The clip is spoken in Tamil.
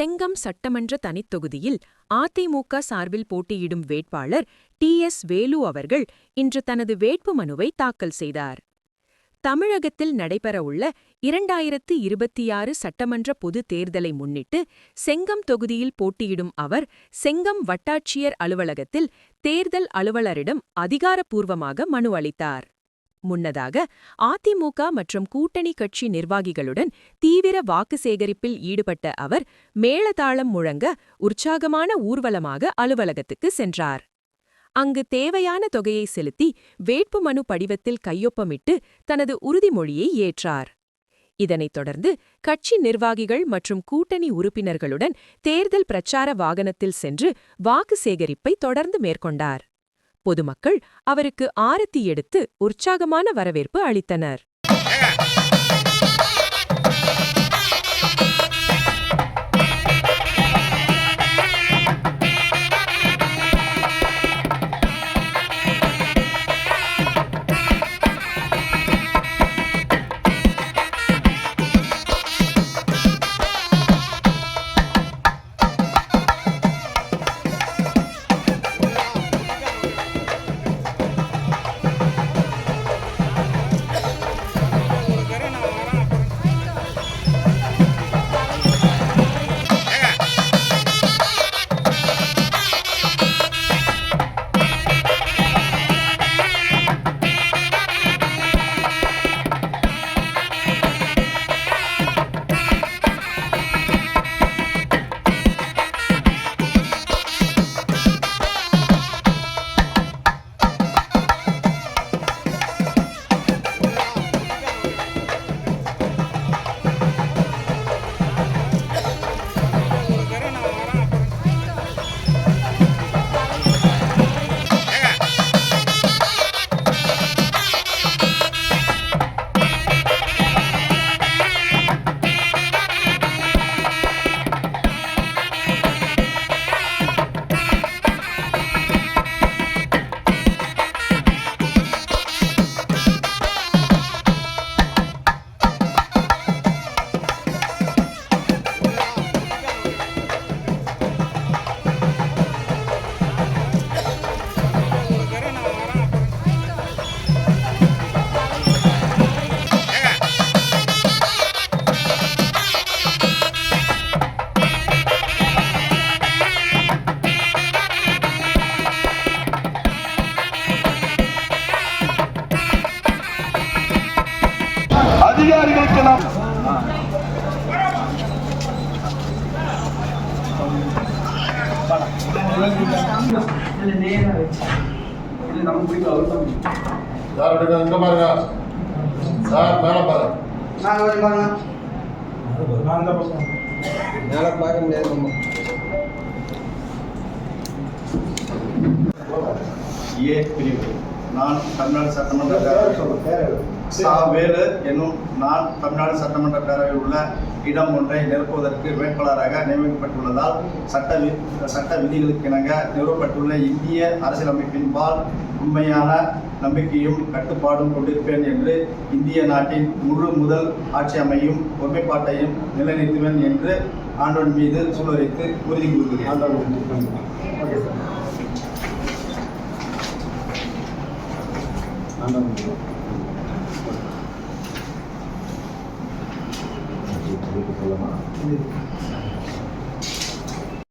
செங்கம் சட்டமன்ற தனித்தொகுதியில் அதிமுக சார்பில் போட்டியிடும் வேட்பாளர் டி.எஸ். வேலு அவர்கள் இன்று தனது வேட்புமனுவை தாக்கல் செய்தார். தமிழகத்தில் நடைபெறவுள்ள 2026 சட்டமன்ற பொதுத் தேர்தலை முன்னிட்டு செங்கம் தொகுதியில் போட்டியிடும் அவர் செங்கம் வட்டாட்சியர் அலுவலகத்தில் தேர்தல் அலுவலரிடம் அதிகாரப்பூர்வமாக மனு அளித்தார். முன்னதாக அதிமுக மற்றும் கூட்டணி கட்சி நிர்வாகிகளுடன் தீவிர வாக்கு சேகரிப்பில் ஈடுபட்ட அவர் மேளதாளம் முழங்க உற்சாகமான ஊர்வலமாக அலுவலகத்துக்கு சென்றார். அங்கு தேவையான தொகையை செலுத்தி வேட்புமனு படிவத்தில் கையொப்பமிட்டு தனது உறுதிமொழியை ஏற்றார். இதனைத் தொடர்ந்து கட்சி நிர்வாகிகள் மற்றும் கூட்டணி உறுப்பினர்களுடன் தேர்தல் பிரச்சார வாகனத்தில் சென்று வாக்கு சேகரிப்பை தொடர்ந்து மேற்கொண்டார். பொதுமக்கள் அவருக்கு ஆரத்தி எடுத்து உற்சாகமான வரவேற்பு அளித்தனர். அதிகாரிகளுக்கு நாம் நான் தமிழ்நாடு சட்டமன்ற வேலு என்னும் நான் தமிழ்நாடு சட்டமன்ற பேரவையில் உள்ள இடம் ஒன்றை நிரப்புவதற்கு வேட்பாளராக நியமிக்கப்பட்டுள்ளதால் சட்ட விதிகளுக்கிணங்க நிறுவப்பட்டுள்ள இந்திய அரசியலமைப்பின்பால் உண்மையான நம்பிக்கையும் கட்டுப்பாடும் கொண்டிருப்பேன் என்று இந்திய நாட்டின் முழு முதல் ஆட்சி அமையும் ஒருமைப்பாட்டையும் நிலைநிறுத்துவேன் என்று ஆண்டவன் மீது சூளுரைத்து உறுதி கூறுகிறேன். சொல்லலாம்.